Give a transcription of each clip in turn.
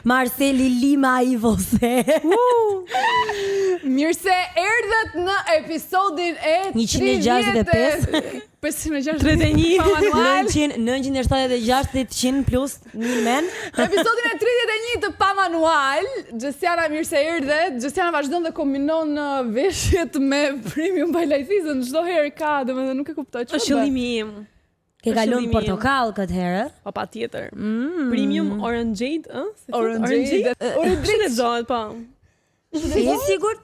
Marceli Lima i vose. Mirë se erdhët në episodin e 165 561 pa manual 976 plus 1000 men. Episodin e 31 të pa manual. Gjestiana, mirë se erdhet. Gjestiana vazhdon dhe kombinon veshjet me premium bajlajthizën. Çdo herë ka, domethënë nuk e kuptoj çfarë. Është qëllimi im. Ke kalon portokall këtë herë? Po patjetër. Premium orangeade, ë? Orangeade. Orangeade zonë, po. Je sigurt?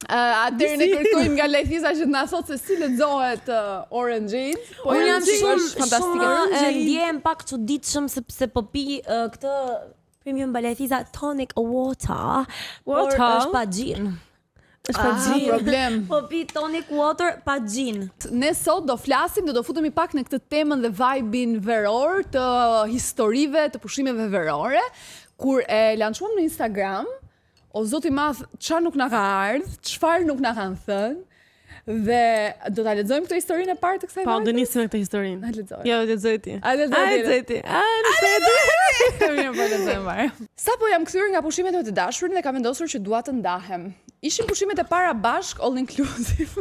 Atëherë ne kërkojmë nga Lejthiza që të na thotë se si lexohet orangeade. Po Unë jam është fantastike. Ndjem pak çuditshëm sepse po pi këtë premium Lejthiza tonic water. Por është pa gin. Është pa gin. Problem. Po pi tonic water pa gin. Ne sot do flasim, do futemi pak në këtë temën dhe vibe-in veror të historive, të pushimeve verore, kur e lançuam në Instagram. O zoti madh, çfarë nuk na ka ardhur, çfarë nuk na kanë thënë. Dhe do ta lexojmë këtë historinë e parë të kësaj Po, vajte. do nisim me këtë historinë. A lexoj. Jo, lexoj ti. A lexoj ti. Mirë, po lexojmë marë. Sapo jam kthyer nga pushimet me të dashurin dhe kam vendosur që dua të ndahem. Ishin pushimet e para bashk, all inclusive.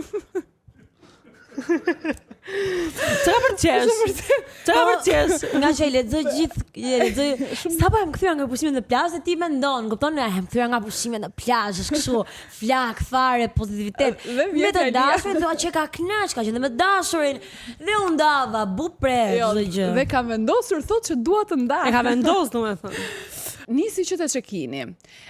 Çka për qesh? Çka për qesh? Nga që e lexoj sapo jam kthyer nga pushimet në plazh e ti mendon, kupton, jam kthyer nga pushimet në plazh, është kështu, flak fare, pozitivitet. Me të dashurin thua që ka kënaq, ka qenë me dashurin dhe u ndava, bupre çdo gjë. Dhe kam vendosur thotë që dua të ndahem. E ka vendosur, domethënë. Nisi që të çekini.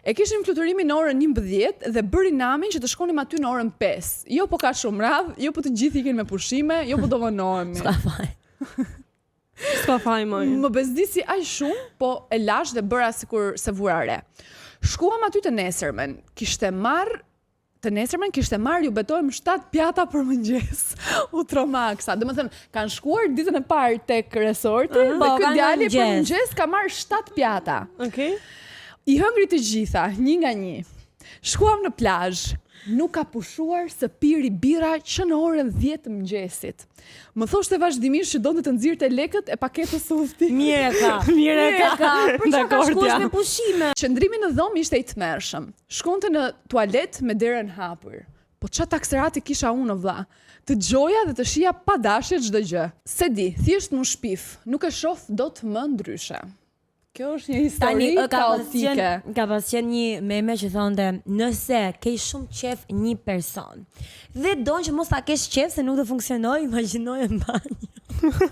E kishim fluturimin në orën 11 dhe bëri namin që të shkonim aty në orën 5. Jo po ka shumë radh, jo po të gjithë ikin me pushime, jo po do vonohemi. Ska faj. S'ka faj më. Më bezdisi aq shumë, po e lash dhe bëra sikur se vura re. Shkuam aty të nesërmen. Kishte marrë, ju betojmë 7 pjata për mëngjes. U tromaksa. Domethënë, kanë shkuar ditën e parë tek resorti dhe ky djali për mëngjes ka marrë 7 pjata. Okej. I hëngri të gjitha, një nga një. Shkuam në plazh. Nuk ka pushuar se piri bira që në orën 10 të mëngjesit. Më thoshte vazhdimisht që donte të nxirrte lekët e paketës së udhëtimit. Mirë ka. Për çka ka shkuar me pushime? Qëndrimi në dhomë ishte i tmerrshëm. Shkonte në tualet me derën hapur. Po çfarë takserati kisha unë vlla? Të gjoja dhe të shija pa dashje çdo gjë. Se di, thjesht më shpif, nuk e shoh dot më ndryshe. Kjo është një histori kaotike. Ka pas qenë një meme që thonte, nëse ke shumë qef një person dhe don që mos ta kesh qef se nuk do funksionoj, imagjinoje në banjë.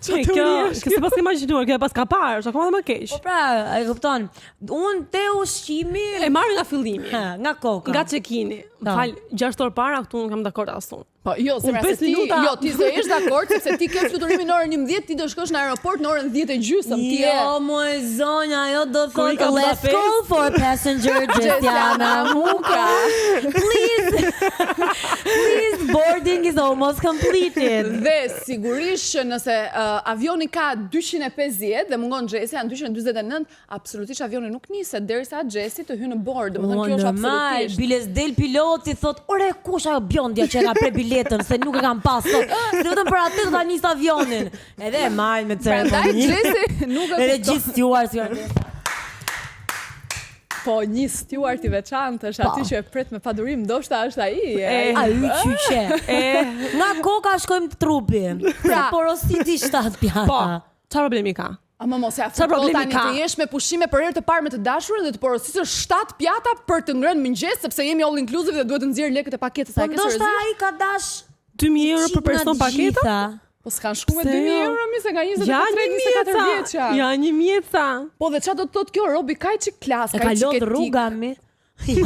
Kjo se pas ke imagjinuar, kjo pas ka parë, është akoma më keq. Po pra, e kupton. Unë te ushqimi E marr nga fillimi. nga koka. Nga check-ini. Fal, 6 orë para këtu nuk kam dakord asun. Po jo, se Unë 5 minuta. Jo, ti s'do jesh dakord sepse ti ke fluturimin në orën 11, ti do shkosh në aeroport në orën 10:30 ti je. Jo, moj zonja, ajo do Kur i thotë ka let's Budapest. go for passenger Gjestiana Muka. Please, boarding is almost completed. Dhe sigurisht që nëse avioni ka 250 dhe mungon Gjesi janë 249, absolutisht avioni nuk niset derisa Gjesi të hyjë në bord. Domethënë kjo është absolutisht. Biles del piloti thot, "Ore, kush ajo bjondja që ka pre biletën se nuk e kam pas sot. Se vetëm për atë do ta nis avionin." Edhe e marrin me Prandaj ceremoni. Gjesi nuk e Edhe kupton. gjithë stewardët. Po një steward i veçantë është aty që e pret me padurim, ndoshta është ai. Ai qyqe. Nga koka shkojmë të trupi. Pra, porositi 7 pjata. Po, çfarë problemi ka? Ama mos e Çfarë afro problemi tani ka? të jesh me pushime për herë të parë me të dashurin dhe të porositësh 7 pjata për të ngrënë mëngjes sepse jemi all inclusive dhe duhet të nxjerr lekët e paketës. Po Sa e ke ndoshta seriozisht? ai ka dash 2000 euro për person paketa? Po s'kan shku me Pse 2000 jo? euro mi se nga 23 Ja, 24 vjeçja. Ja, 1000. Po dhe çfarë do të thotë kjo robi kaq çik klas, e kaq ka çik lot etik. rruga mi. 7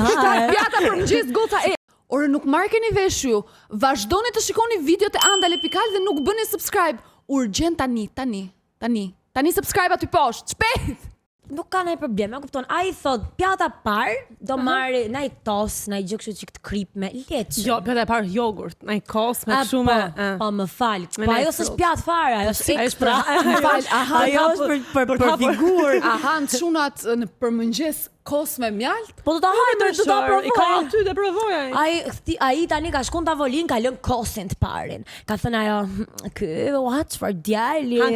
pjata për mëngjes goca e. Ore nuk marrkeni vesh ju. Vazhdoni të shikoni videot e Andale Pikal dhe nuk bëni subscribe. Urgjent tani subscribe aty poshtë. Shpejt. Nuk ka ndonjë problem, e kupton. Ai thot, pjata parë do marri ndaj tos, ndaj gjë kështu çik të kripme, leç. Jo, pjata e parë jogurt, ai kos me A, kështu me. Po më fal. Me Po ajo nice s'është fruit. pjatë fare, ajo është Ai është ekstra. pra. Fal, aha, Ajo është për figurë. Aha, në çunat në për mëngjes kos me mjalt? Po do ta hajmë, do ta I ka provoj. aty dhe provoj ai. Ai tani ka shkon tavolin, ka lënë kosin të parin. Ka thënë ajo, "Ky what for djali?" Ha,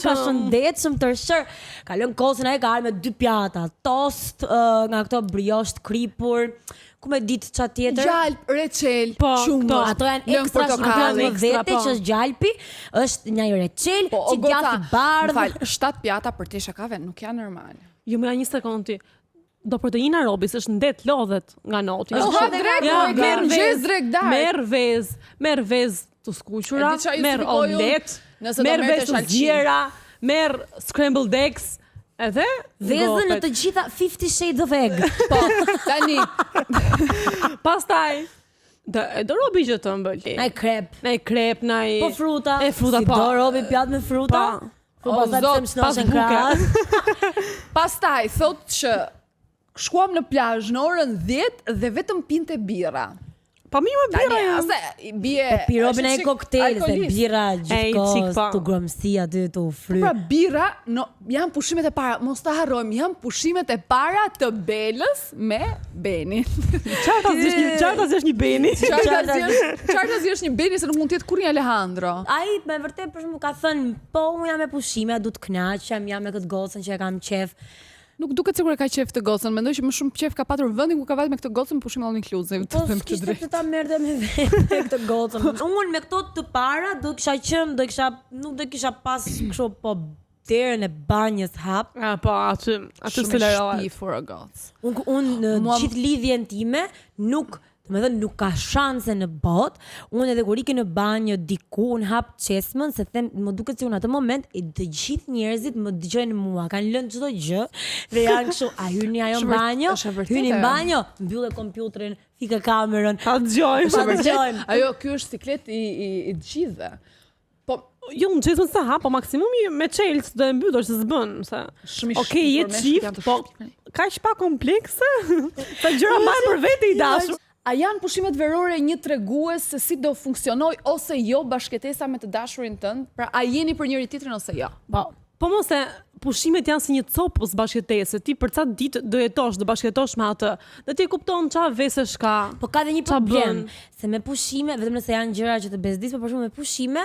ka shëndetshëm tërshër. Ka lënë kosin ai, ka ardhur me 2 pjata, tost nga këto brioche të kripur. Ku me ditë çfarë tjetër? Gjalp, reçel, Po, qumësht, këto, Ato janë lëng ekstra portokalli, shumë më ekstra, vete po. që është gjalpi, është një reçel, Po, o që djathi goca, bardhë. m'fal, 7 pjata për te shakave nuk janë normale. Jo, më ja një sekond ti. Do proteina robis është ndet lodhet nga noti. Po ha drek, po e ke mëngjes drek darkë. Merr vezë të skuqura, E di çfarë merr justifikoj unë? omlet, Nëse do merr merrte vezë të shalqin. zgjera, merr scrambled eggs, edhe Vezën në gopet. të gjitha 50 Shades of Egg. Po, tani, Pastaj do robi gjë të mbëlti. Ai krep. Ai krep, nai Po fruta. E fruta, si po. do robi pjatë me fruta? Po. Po O, pastaj zot, pse më shnoshen pas buke. krahas. pastaj thot që shkuam në plazh në orën 10 dhe vetëm pinte birra. Pa mi më bira Tani, ja. ase bie. Pirobin ai është çik koktejl, se alkoolist. bira Ej, gjithkohë, çik, po. tu gromësi aty, tu fry. Pra birra, no, janë pushimet e para, mos ta harrojmë, janë pushimet e para të Belës me Benin. Çfarë ta zgjesh një beni? Çfarë ta zgjesh një Beni se nuk mund të jetë kur një Alejandro. Ai me vërtet për shembull ka thënë, po unë jam me pushime, du të kënaqem, jam me këtë gocën që e kam qef. Nuk duket sikur e ka qef të gocën, mendoj që më shumë qef ka patur vendin ku ka vajt me këtë gocën pushim all inclusive. Po Të them të s'kishte drejtë. të ta merrte me vete këtë gocën. Unë me këto të para do kisha qenë, nuk do kisha pas kështu po derën e banjës hap. Po, aty Shumë s'lejohet. shpi for a goc. Unë në Mua- gjithë lidhjen time nuk, do të thënë nuk ka shanse në botë. Unë edhe kur iki në banjë diku, unë hap çesmën se them, më duket si unë atë moment të gjithë njerëzit më dëgjojnë mua, kanë lënë çdo gjë dhe janë kështu, a hyni ajo në banjë? është e vërtetë, Hyni në ajo. banjë, mbyllë kompjuterin, fike kamerën. Ta dëgjoj. Pa dëgjojmë. Ajo ky është siklet i të gjithëve. Po Jo, në qesën se ha, po maksimumi me qelës do e mbytur se s'bën, se... shumë i Okej, jetë shpifur, janë qift, të po shpifur. ka që pa komplekse? Sa gjëra marrë për vete i dashur. A janë pushimet verore një tregues se si do funksionoj ose jo bashkëtesa me të dashurin tënd? Pra a jeni për njëri tjetrin ose jo? Po mos e pushimet janë si një copës bashkëtese, ti për ca ditë do jetosh, do bashkëtosh me atë, dhe ti kupton qa vesesh ka. Po ka dhe një Qa problem, bën? se me pushime, vetëm nëse janë gjëra që të bezdis, por për shembull me pushime,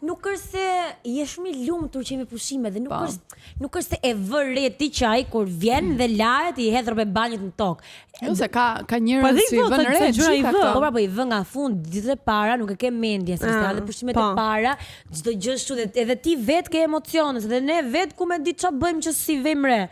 nuk është se je shumë i lumtur që je me pushime dhe nuk është se e vë re ti që ai kur vjen dhe lahet i hedh rrobe banjët në tokë. Jo se ka Po njerëz dhe si këto, vën sa re gjëra i gjitha vë. këto. Po pra, po i vë nga fund ditët e para, nuk e ke mendje, se s'ka dhe pushimet e po. para, çdo gjë ashtu dhe edhe ti vet ke emocione, se dhe ne vet ku me di ç'a bëjmë që si vim re.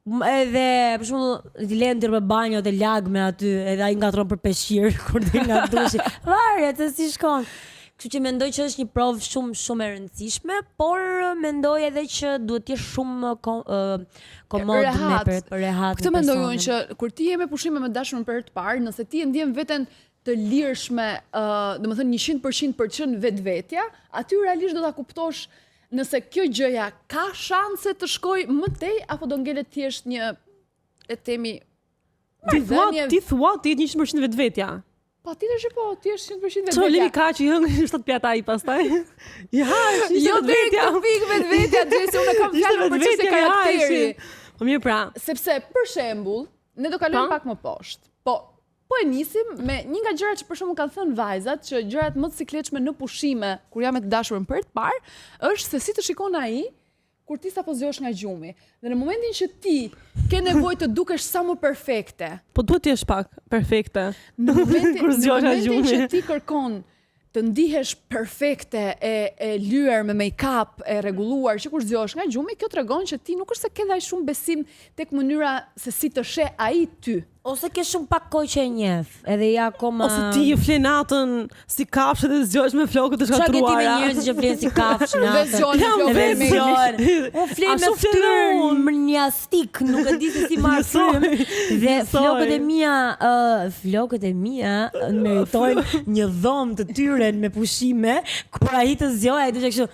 Edhe për shembull i lën dirë me banjo dhe lagme aty, edhe ai ngatron për peshqir kur del nga dushi. Varet se si shkon. Kështu që mendoj që është një provë shumë e rëndësishme, por mendoj edhe që duhet të jesh shumë komod Rehat. me rehat. Këtë me mendoj personin. unë që kur ti je me pushime me dashurin për herë të parë, nëse ti e ndjen veten të lirshme, domethënë 100% për të qenë vetvetja, aty realisht do ta kuptosh nëse kjo gjëja ka shanse të shkojë më tej apo do ngelet thjesht një le të themi Ti thua ti jetë 100% vetvetja. patjetër që po, ti je 100% Ço liri vetvetja. ka që hëngë 7 pjata ai pastaj. Ja, Jo deri vetvetja. këtë pikë vetvetja, gjëse unë kam fjalën për çështje karakteri. Po mirë pra. Sepse për shembull, ne do kalojmë pak më poshtë. Po e nisim me një nga gjërat që për shembull kanë thënë vajzat, që gjërat më të sikletshme në pushime kur jam me të dashurën për të parë, është se si të shikon ai kur ti sapo zgjohesh nga gjumi. Dhe në momentin që ti ke nevojë të dukesh sa më perfekte, Po duhet të jesh pak perfekte. në momentin, Kur në zgjohesh nga momentin gjumi. që ti kërkon të ndihesh perfekte, e lyer me make-up, e rregulluar, që kur zgjohesh nga gjumi, kjo tregon që ti nuk është se ke dhaj shumë besim tek mënyra se si të sheh ai ty. Ose ke shumë pak kohë që e njeh, edhe ja akoma. Ose ti je flenatën si kafshë dhe zgjohesh me flokët të Çfarë ke ti me shkatruara. njerëz që flen si kafshë Dhe zgjohen me flokët Dhe e me zgjohen. Unë flen me Ashtu flen fytyrë unë. mrnjastik, nuk e di se si marr Mësoj. frym. Dhe Mësoj. flokët e mia meritojnë një dhomë të tyre me pushime, kur ai të zgjohet ai të kështu.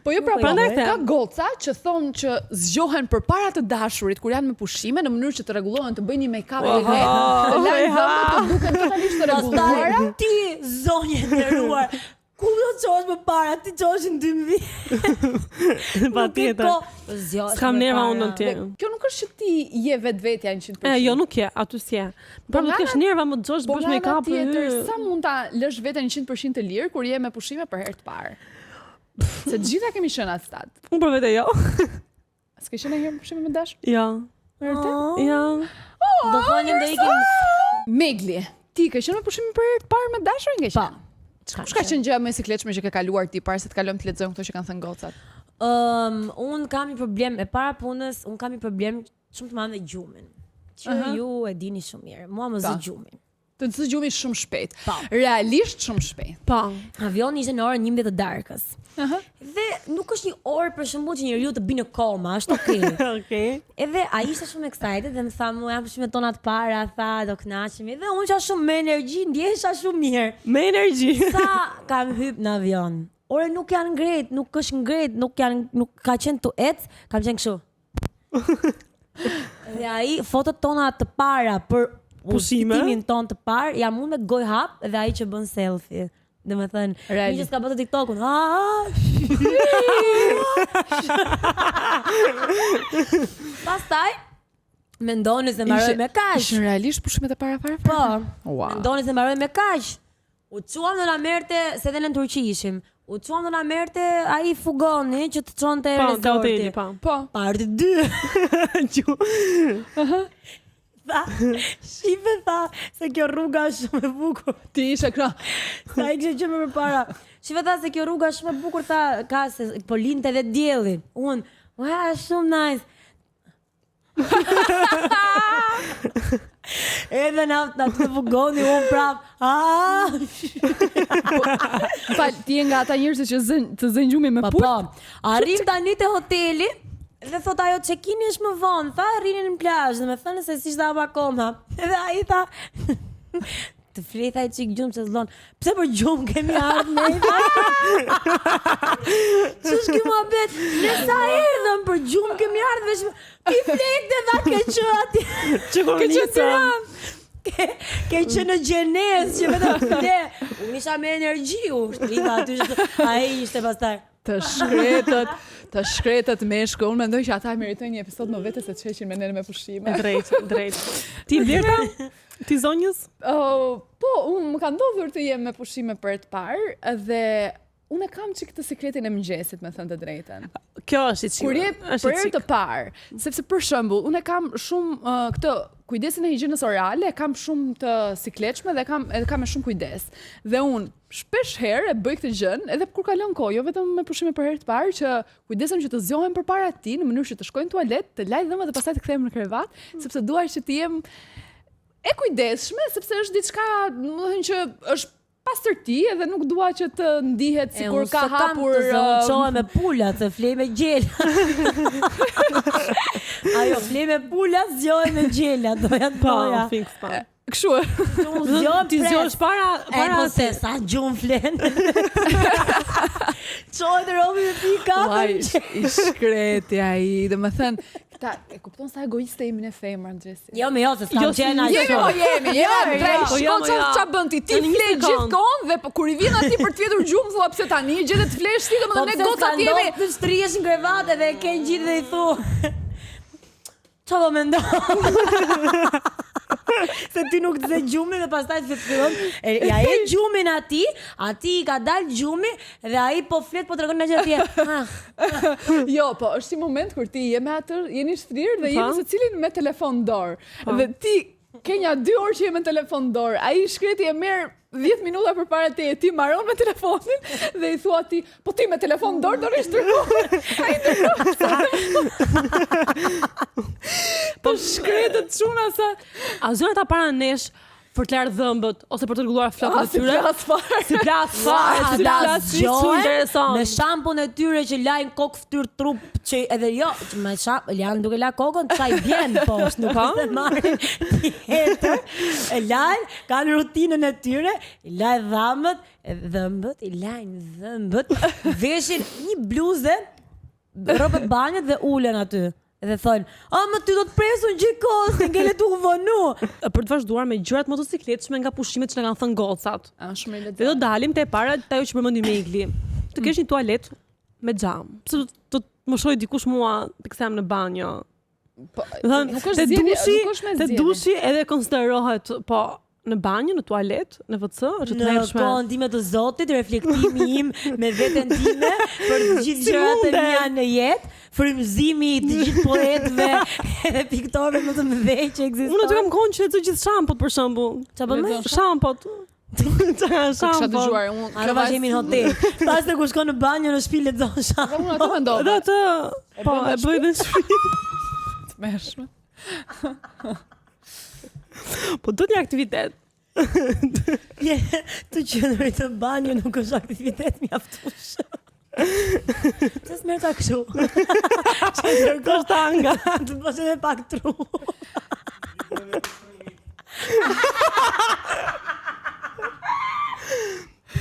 Po jo pra, Prandaj ka them. goca që thonë që zgjohen përpara të dashurit kur janë me pushime në mënyrë që të rregullohen, të bëjnë një make-up të vet, të lajnë dhëmbët, të duken totalisht të rregulluara. Pastaj ti zonjë e nderuar. Ku do çosh më para, ti çosh në 12. Patjetër. S'kam nerva unë në tjerë. Kjo nuk është që ti je vetvetja 100%. Jo, nuk je, aty s'je. Pra nuk kesh nerva më të gjosh bësh make-up. Tjetër, sa mund ta lësh veten 100% të lirë kur je me pushime për herë të parë? Se të gjitha kemi qenë atë stad. Unë për vete jo. S'ke qenë herë pushime me dashur? Jo. Vërtet? Jo. Do thonim dhe ikim. Megli, ti ke qenë me pushime për herë të parë me dashur nge Pa. qenë? Kush ka qenë gjëja më e sikletshme që ke kaluar ti para se të kalojmë të lexojmë këto që kanë thënë gocat? Un kam një problem e para punës, un kam një problem shumë të madh me gjumin. Që ju e dini shumë mirë. Mua më zë gjumin. Të zë gjumi shumë shpejt. Pa. Realisht shumë shpejt. Pa. Avioni ishte në orën 11 të darkës. Dhe nuk është një orë për shembull që njeriu të binë koma, është okay. Okej. Edhe ai ishte shumë excited dhe më tha, "Mu jam pushimet tona të para, tha, do kënaqemi." Dhe unë isha shumë me energji, ndjesha shumë mirë. Me energji. Sa kam hyp në avion. Ore nuk janë ngret, nuk është ngret, nuk ka qenë tu ec, kam qenë kështu. Dhe ai fotot tona të para për pushtimin ton të parë, jam unë me goj hap dhe ai që bën selfie. Dhe më thënë, një që s'ka bëtë TikTok-un. Pastaj, mendoni se mbaroj me kaq. Ishin realisht pushimet e para fare? Po, Wow. mendoni se mbaroj me kaq. U çuam në Lamerte, se dhe në Turqi ishim. U çuam në Lamerte, ai fugoni që të çonte resorti. Po. Parti 2. Tha, shife tha, se kjo rruga është shumë e bukur. Ti ishe kra. Sa i kështë që më përpara. Shife tha se kjo rruga është shumë e bukur, tha, ka se po linte dhe dielli. Unë, ua, shumë nice. Edhe na të fugoni, unë prap. Fal, ti je nga ata njerëz që të zënë gjumi me put? Po, arrim tani te hoteli. Dhe thot ajo check-in është më vonë, tha rrinin në plazh, dhe më thënë se s'ishte hap akoma. Edhe ai tha, të flej thaj çik gjumë se zlon. Pse për gjumë kemi ardhur ne? Ç'është ky muhabet? Ne sa erdhëm për gjumë kemi ardhur veç ti flet dhe dha ke çu aty. Që Ke çu Tiranë. Ke që në gjenez që vetëm fle. Unë isha me energji, rrita aty, ai ishte pastaj. Të shkretët meshkë, unë mendoj që ata meritojnë një episod më vete se të sheqin me nene me pushime. Drejt. Ti Blerta? Ti zonjës? Po, unë më ka ndodhur të jem me pushime për të parë, dhe unë e kam çik të sekretin e mëngjesit, me thënë të drejtën. Kjo është i çik. Kur je për herë të parë, sepse për shembull, unë e kam shumë këtë kujdesin e higjienës orale, e kam shumë të sikletshme dhe kam me shumë kujdes. Dhe unë shpesh herë e bëj këtë gjën, edhe kur kalon kohë, jo vetëm me pushime për herë të parë, që kujdesem që të zgjohem përpara ti në mënyrë që të shkoj në tualet, të laj dhëmbët dhe pastaj të kthehem në krevat, sepse dua që të jem e kujdesshme, sepse është diçka, domethënë që është pastërti edhe nuk dua që të ndihet sikur ka hapur çohe me pula, të flej me gjela. Ajo flej me pula, zgjohet me gjela, doja të thoja. Fix pa. Kështu. Ti zgjohesh para po se sa gjumë flen. Çohet robi me pika. Vaj, i shkreti ai, domethënë, këta e kupton sa egoiste jemi në femër, Andresi. Jo, se s'kam qenë ashtu. Jemi. Shko ç'a bën ti? Ti fle gjithkohon dhe kur i vjen aty për të fjetur gjumë, thua pse tani gjetet flesh ti, domethënë ne gocat jemi. Të shtrihesh në krevat edhe e ke gjithë dhe i thu. Ç'a do mendon? Se ti nuk të zë gjumi dhe pastaj të fillon. Ja e gjumin ati i ka dalë gjumi dhe ai po flet po tregon në gjë atje. Jo, po, është si moment kur ti je me atë, jeni shtrirë dhe jeni secilin me telefon dorë. Dhe ti ke një 2 orë që je me telefon dorë. Ai shkreti e merr 10 minuta përpara teje, ti mbaron me telefonin dhe i thua ti, po ti me telefon dorë do rish tërkohë. Ai po shkretët çuna sa. A zëra ta para nesh për të larë dhëmbët ose për të rregulluar flokët e tyre? Si plas fare, me shampun e tyre që lajnë kokë fytyr trup, që edhe jo, që me janë duke la kokën, çaj vjen poshtë, nuk është marrin tjetër. E lajnë, kanë rutinën e tyre, i lajnë dhëmbët, i lajnë dhëmbët, veshin një bluzë, rrobat banjët dhe ulen aty. Edhe thonë, më ty do të presun gjikos, se ngele tu vonu. Për të vazhduar me gjërat motosikletshme nga pushimet që na kanë thënë gocat. Shumë i Dhe do dalim te para ajo që përmendim me Igli. Të kesh një tualet me xham. Pse do të më shoj dikush mua të kthem në banjo. Po, Nuk është zgjedhje, te dushi edhe konsiderohet po në banjë, në tualet, në WC, është të hershme. Në kohën time të Zotit, reflektimi im me veten time për të gjithë gjërat e mia në jetë, frymëzimi i të gjithë poetëve edhe piktorëve më të mëdhenj që ekzistojnë. Unë aty kam kohën që lexoj gjithë shampot për shembull. Çfarë bën? Shampot. Kisha dëgjuar unë. Arova që jemi në hotel. Pas të ku shkon në banjë në shtëpi lexon shampot. Unë ato mendova. Dhe atë, po, e bëj në shtëpi. Mërshme. Po do një aktivitet. Të qëndroj të banjë nuk është aktivitet mjaftueshëm. Të smerë ta kështu. Që ndërkohë tanga. Të bësh edhe pak tru.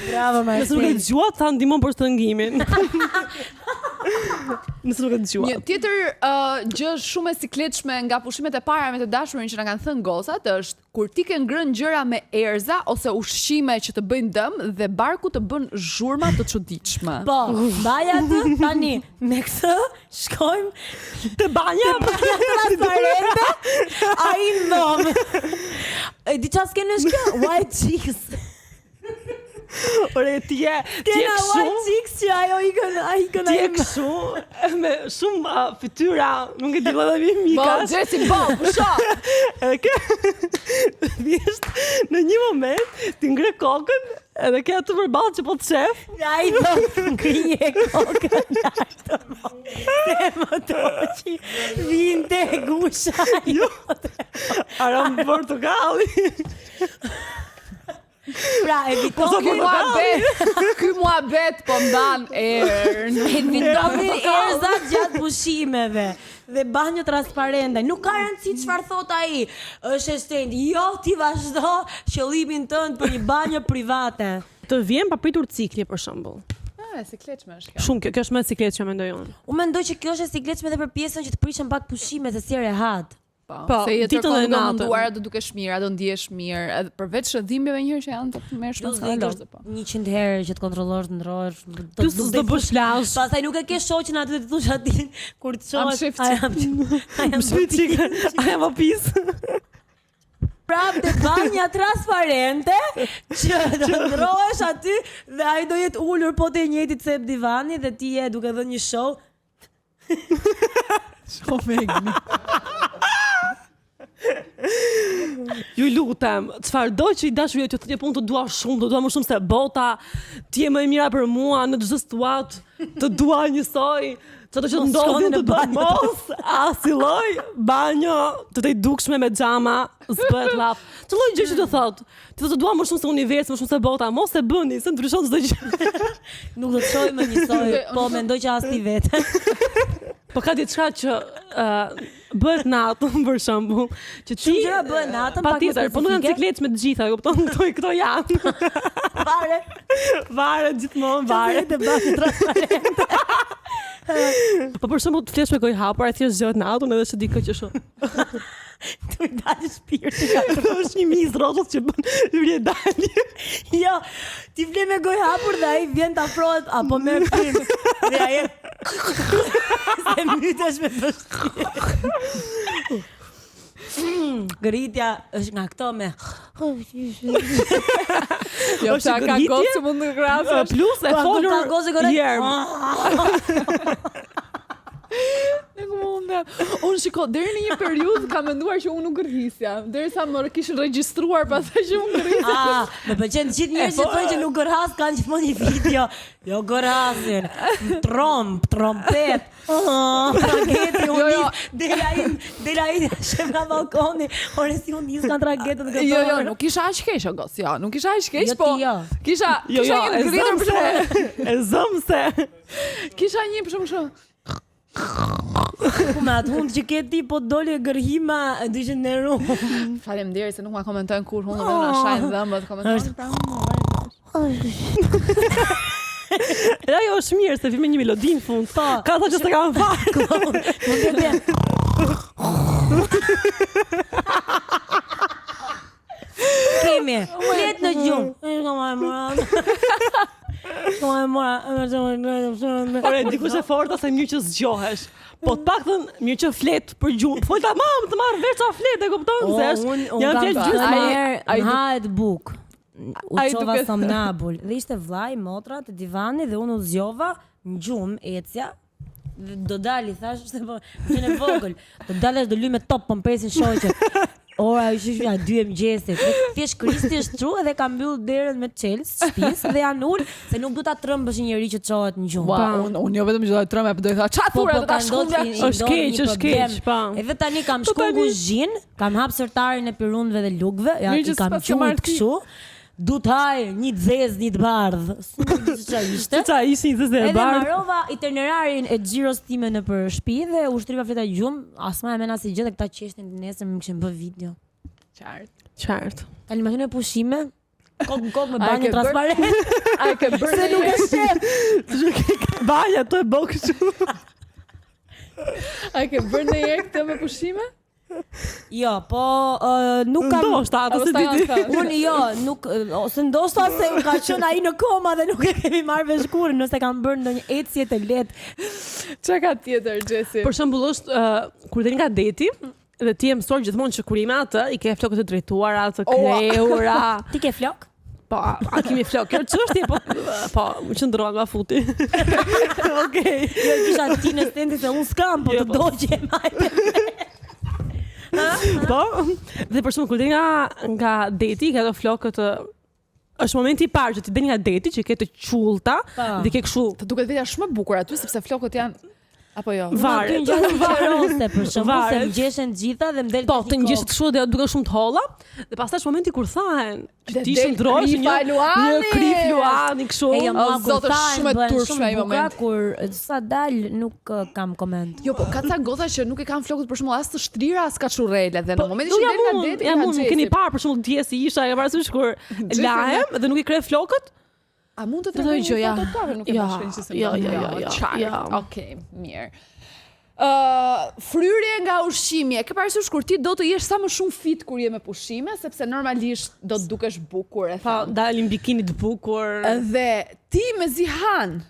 Bravo, Marcel. Nëse nuk e dëgjua, ta ndihmon për shtrëngimin. Nëse nuk e dëgjua. Një tjetër gjë shumë e sikletshme nga pushimet e para me të dashurin që na kanë thënë gocat është kur ti ke ngrënë gjëra me erza ose ushqime që të bëjnë dëm dhe barku të bën zhurma të çuditshme. Po, baja të tani me këtë shkojmë Te banja. transparente ai ndom. E di çfarë skenë është kjo? White chicks. Ore ti je Kena kështu. white chicks që ajo ikën Ti je kështu me shumë fytyra, nuk e di vëlla mi Po, mika. Jesse, po, pusho. Edhe ke thjesht në një moment ti ngre kokën edhe ke atë përballë që po të shef. ai do ngrije kokën lart. Se më toqi vinte gusha. Jo. Aram Portokalli. Pra, Ky muhabet po mban erë. evitonin erzat gjatë pushimeve dhe banjë transparente. Nuk ka rëndësi çfarë thot ai. Është estendi. Jo, ti vazhdo qëllimin tënd për një banjë private. Të vjen papritur cikli për shembull. Sikletshme është kjo. Shumë kjo është më siklet që mendoj unë. Unë mendoj që kjo është e sikletshme edhe për pjesën që të prishën pak pushime se si rehat. Po, se je ditën dhe tërkohë natën. munduar, do dukesh mirë, do ndihesh mirë, edhe përveç dhimbjeve njëherë që janë të mërshme Plus skandaloze po. 100 herë që të kontrollosh, të ndrohesh. Plus do bësh plazh. Pastaj nuk e ke shoqën aty të thosh aty kur të Am shohësh. shifti. I am Çika, I have a piece. prapë të banja transparente që të ndrohesh aty dhe ai do jetë ulur po te njëjtit cep divani dhe ti je duke dhënë një show. Ju lutem, çfarëdo që i dashuria të thotë punë të dua shumë, të dua më shumë se bota, ti je më e mira për mua në çdo situatë, të dua njësoj. Çdo që Mos ndodhi shkoni në të do banjo. mos, as i lloj banjo të të dukshme me xhama, s'bëhet llaf. Çdo lloj gjë që të thotë, ti të dua më shumë se universi, më shumë se bota, mos e bëni, se ndryshon çdo gjë. Nuk do të shojë më njësoj, po mendoj që as ti vetë. Po ka diçka që bëhet natën për shembull, që ti Shumë gjëra bëhen natën, pak më patjetër, po nuk janë specifike. cikletshme të gjitha, kupton? Këto janë. Fare. Vare gjithmonë, vare. Të bashkë transparente. Po për shembull të flesh me gojë hapur, ai thjesht zgjohet natën edhe se di kë që shumë. Tu i dalë shpirti. Është një mis rrotull që bën hyrje dalje. Jo, ti fle me gojë hapur dhe ai vjen të afrohet apo merr film. Dhe ai se mytesh me vështirë. Gëritja është nga këto me Jo, Është ka gëritje? gocë që mund të krasësh. Plus e ka folur gozë gore. Jerm. Nuk mundem. Unë shiko, deri në një periudhë kam menduar që unë nuk gërhisja. Derisa më kishin regjistruar pastaj që unë gërhisja. Më pëlqen të gjithë njerëzit që thonë që nuk gërhas kanë gjithmonë një video. Jo gërhasin. Trompet. Tragedi Jo, jo. Dela ai shem nga balkoni. Ore si unë nis kanë tragedet këto. Jo, nuk isha aq keq o gos, jo, nuk isha aq keq, Jo, po ti jo. kisha Jo, kisha e një gritur për shembull. zëmse. E zëmse. Kisha një për shembull Ku me atë hund që ke ti po doli e gërhima e dyshën në rumë. Faleminderit se nuk ma komentojnë kur hundë vetëm na shajnë dhëmbët, komentojnë pra. Edhe ajo është mirë se vi me një melodi në fund. Ka tha që s'e kam fare. Mund të Kemi, flet në gjumë. Ore, dikush e forta se mirë që zgjohesh. Po të paktën mirë që flet për gjumë. Fol tamam, të marr veç sa flet, e kupton se është. Janë fjalë gjysmë. Hahet buk. U çova somnambul. Dhe ishte vllai, motra te divani dhe unë u zgjova në gjumë, ecja. Do dali, thash, se po, që në vogël. Do dalesh do luaj me top, po mpresin shoqet. Ora ishte nga 2 mëngjesit. Thjesht Kristi është tru edhe ka mbyll derën me çelës shtëpisë dhe janë ul se nuk do ta trëmbësh një njerëz që çohet në gjumë. Unë jo vetëm që do ta trëmbë, po do të tha çfarë thurë do ta shkundja. Është keq, po. Edhe tani kam shku në kuzhinë, kam hap sërtarin e pirundëve dhe lugëve, ja i kam qujt kështu. Du të haj, një të zezë, një të bardhë. Qa ishte? Qa ishte një të zezë e edhe bardhë? Edhe marrova itinerarin e xhiros time në për shtëpi dhe u shtriva fleta gjumë, asma e mena si gjë dhe këta qeshtin të nesër më këshin bë video. Qartë. Ka një makinë e pushime, kokë me banjë transparent. A e ke bërë Se nuk e shef. Banja, to e bo kështu. A e ke bërë në herë këtë me pushime? Jo, po nuk kam... Ndoshta, ato se diti. Unë jo, nuk... Ose ndoshta se ka qenë ai në koma dhe nuk e kemi marrë vesh kurrë, nëse kam bërë ndonjë ecje të lehtë. Çka ka tjetër, Gjesi? Për shembull është kur del nga deti dhe ti e mëson gjithmonë që kur i me atë, i ke flokët e drejtuara, të krehura. Ti ke flok? Po, a kemi flok? Kjo çështje, po, më qëndrova nga futi. Okej. Jo, kisha ti në stendi se unë s'kam, po të doqe e majte. Po, dhe për shumë kur del nga deti, ka ato flokët është momenti i parë që ti del nga deti, që ke të qullta, dhe ke kështu. Të duket vetja shumë e bukur aty sepse flokët janë apo jo? Varet. Varose për shembull, se ngjeshen gjitha dhe mdel. Po, të ngjeshet kështu dhe duke shumë të holla, dhe pastaj është momenti kur thahen, që ti shndrohesh një krip luani kështu. E jo, o zotë shumë e turpshme ai moment. Kur sa dal nuk kam koment. Jo, po ka ca gotha që nuk e kanë flokët për shembull as të shtrira as kaçurrele dhe në momentin që del nga deti. Ja, mund keni parë për shembull dje si isha, e parasysh kur lahem dhe nuk i kreh flokët. A mund të tregoj një foto të parë, nuk e bashkën që se Jo. Okej, mirë. Fryrje nga ushqimi. Ke parasysh kur ti do të jesh sa më shumë fit kur je me pushime, sepse normalisht do të dukesh bukur, e Pa, dalin bikini të bukur. Dhe ti mezi han.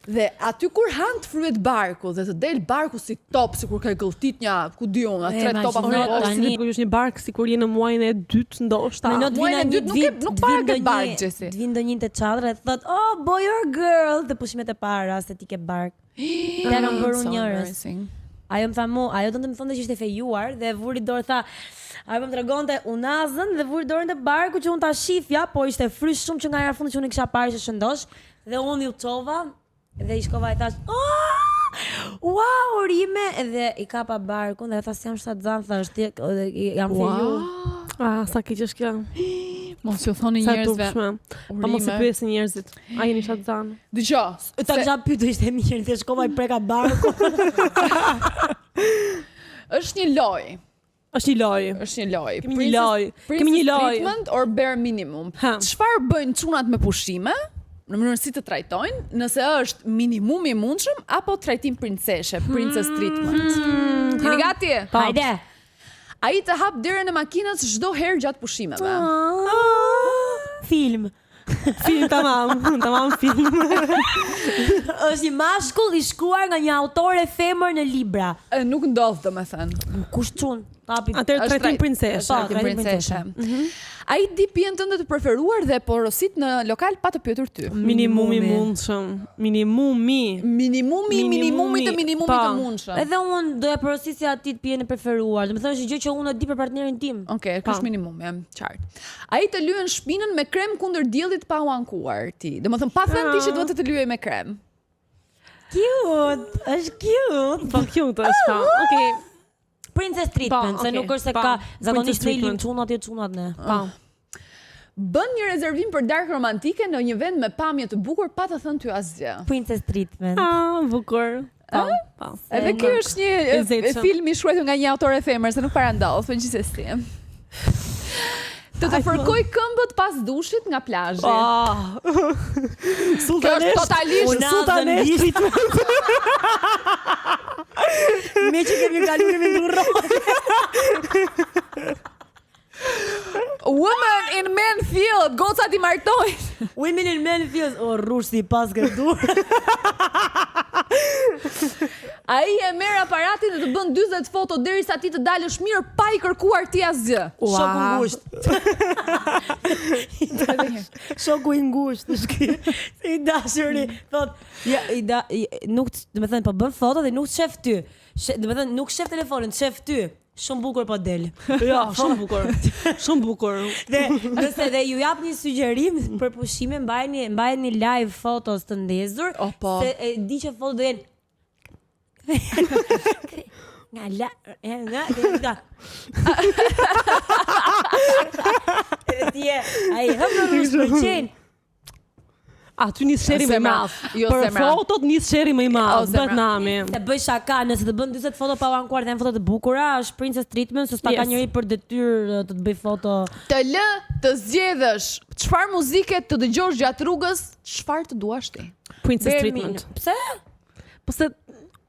Dhe aty kur han të fryet barku dhe të del barku si top, sikur ka gëlltit një, ku di unë, 3 topa Ose si kur është një bark sikur je në muajin e 2 ndoshta. Muajin e dytë nuk para këtë bark, Gjesi. Të vinë ndonjë te çadra dhe thot, "Oh, boy or girl", dhe pushimet e para se ti ke bark. Ja kam bërë unë njërës. Ajo më tha ajo do të më thonte që ishte fejuar dhe vuri dorë tha, ajo më tregonte unazën dhe vuri dorën te barku që unë ta shifja, po ishte frysh shumë që nga jera fundi që unë kisha parë që shëndosh dhe unë ju çova dhe i shkova i thash, wow, rime, edhe i kapa barkun dhe thas jam shtatzan, thash ti jam feju. Sa keq është kjo. Mos ju thoni njerëzve. Pa mos i pyesin njerëzit. A jeni shtatzan? Dgjoj. Ta kisha pyetur ishte mirë, dhe shkova i preka barku. Është një lojë. Është një lojë. Kemi një lojë. Treatment or bare minimum. Çfarë bëjnë çunat me pushime? Në mënyrë si të trajtojnë, nëse është minimumi i mundshëm apo trajtim princeshe, princess treatment. Jeni gati? Hajde. Ai të hap derën e makinës çdo herë gjatë pushimeve. Film. Film tamam film. Është një mashkull i shkruar nga një autore femër në libra. Nuk ndodh domethënë. Kush çun? Atëherë trajtim princeshe. Trajtim princeshe. Ai di pijen tënde të preferuar dhe porosit në lokal pa të pyetur ty. Minimumi mundshëm. Minimumi të mundshëm. Edhe unë do e porosisja aty të pijen e preferuar. Do të thonë gjë që unë e di për partnerin tim. Okej, kjo është minimumi, qartë. Ai të lyen shpinën me krem kundër diellit pa u ankuar ti. Domethënë pa thënë ti që duhet të lyej me krem. Cute, është cute. Po cute është pa. Okej. Princess treatment, se nuk është se ka zakonisht mailin çunat e çunat ne. Po. Bën një rezervim për darkë romantike në një vend me pamje të bukur pa të thënë ty asgjë. Princess treatment. Bukur. Po. Edhe ky është një film i shkruar nga një autore femër, se nuk para ndodh, po gjithsesi. Të fërkoj këmbët pas dushit nga plazhi. Sultanesht. Totalisht sultanesht. Me që kemi kaluar me ndurrot. Women in Manfield, goca ti martojnë. Women in Manfield, o rrush si pas gëndur. Ai e merr aparatin dhe të bën 40 foto derisa ti të dalësh mirë pa i kërkuar ti asgjë. Shoku i ngushtë. Shoku i ngushtë është ky. I dashuri, thot, ja, nuk, domethënë po bën foto dhe nuk shef ty. Domethënë nuk shef telefonin, shef ty. Shumë bukur po del. Ja, shumë bukur. Shumë bukur. Dhe nëse dhe ju jap një sugjerim për pushime, mbajeni live fotos të ndezur, se e di që foto do jenë nga edhe ti e ai hëmë shpëlqen. Aty nis sheri më i madh. Për fotot nis sheri më i madh. Bëhet nami. Se bëj shaka, nëse të bën 40 foto pa ankuar dhe janë foto të bukura, është princess treatment, se s'ta ka njëri për detyrë të të bëj foto. Të lë të zgjedhësh çfarë muzike të dëgjosh gjatë rrugës, çfarë të duash ti? Princess treatment. Pse? Po se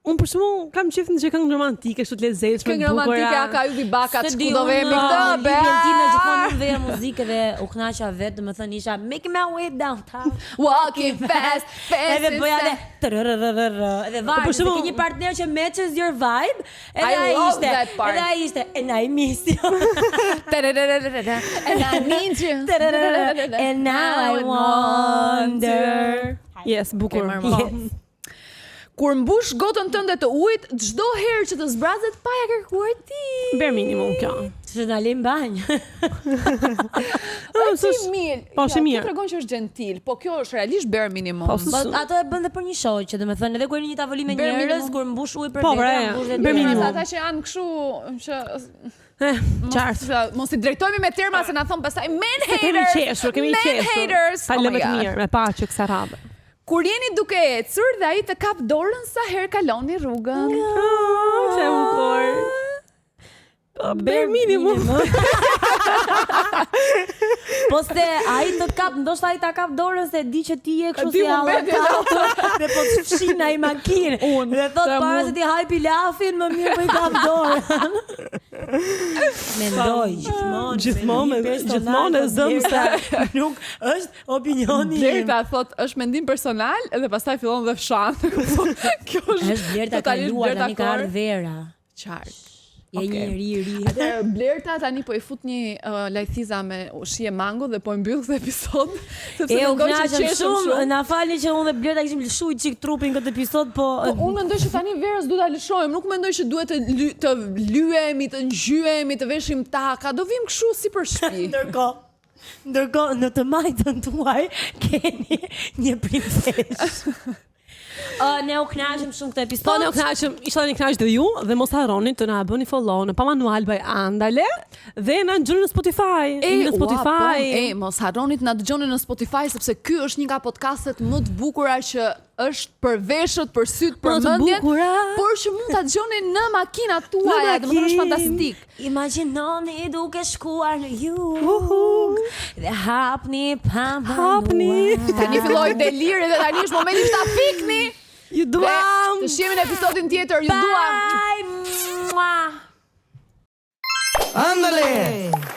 unë për shembull kam qejf në këngë romantike, kështu të lezetshme, bukura. Këngë romantike ka Yudi Baka, ku do vemi këtë? Librin time gjithmonë nuk veja muzikë dhe u kënaqa vetë, domethënë isha making my way downtown, walking fast, edhe bëja edhe varet, se ke një partner që matches your vibe, edhe ai ishte, and I miss you. And I need you. And now I wonder. Yes, bukur. Kur mbush gotën tënde të ujit, çdo herë që të zbrazet pa ja kërkuar ti. Bare minimum kjo. Që dalim banjë. Është mirë. Po është mirë. Ti tregon që është gentil, po kjo është realisht bare minimum. Ato e bën dhe për një shoqë, domethënë edhe kur në një tavolinë me njerëz, kur mbush ujë për vete, mbush bare minimum. Ata që janë kështu që qartë. Mos i drejtojmë me terma se na thon pastaj men haters. Kemi qeshur. Falem më të mirë, me paqe kësaj radhe. Kur jeni duke ecur dhe ai të kap dorën sa herë kaloni rrugën. Sa bukur. Bare minimum. Po se ai të kap, ndoshta ai ta kap dorën se di që ti je kështu si allakatur dhe po të fshin ai makinë. Dhe thot para se ti haj pilafin, më mirë po i kap dorën. Mendoj gjithmonë e zëm se nuk është opinioni im. Blerta thot është mendim personal dhe pastaj fillon dhe fshan. Kjo është Blerta kaluar tani ka ardhur vera. Qartë. Je një njeri i ri. Atëherë Blerta tani po i fut një lajthiza me ushqie mango dhe po i mbyll këtë episod. Sepse u kënaqem shumë, na falni që unë dhe Blerta kishim lëshuar çik trupin këtë episod, po unë mendoj që tani verës duhet ta lëshojmë, nuk mendoj që duhet të lyhemi, të ngjyhemi, të veshim taka, do vim kështu si për shtëpi. Ndërkohë në të majtën tuaj keni një princeshë. Ne u kënaqëm shumë këtë episod. Po ne u kënaqëm, inshallah ne kënaqni dhe ju dhe mos harroni të na bëni follow në Pamanual by Andale dhe na dëgjoni në Spotify. Mos harroni të na dëgjoni në Spotify sepse ky është një nga podcastet më të bukura që është për veshët, për syt, për mendjen, por që mund ta dëgjoni në makinat tuaja, domethënë është fantastik. Imagjinoni duke shkuar në jug dhe hapni Pamanual. Tani filloi deliri dhe tani është momenti ta fikni. Ju duam. Të shihemi në episodin tjetër, ju duam. Bye. Ándale.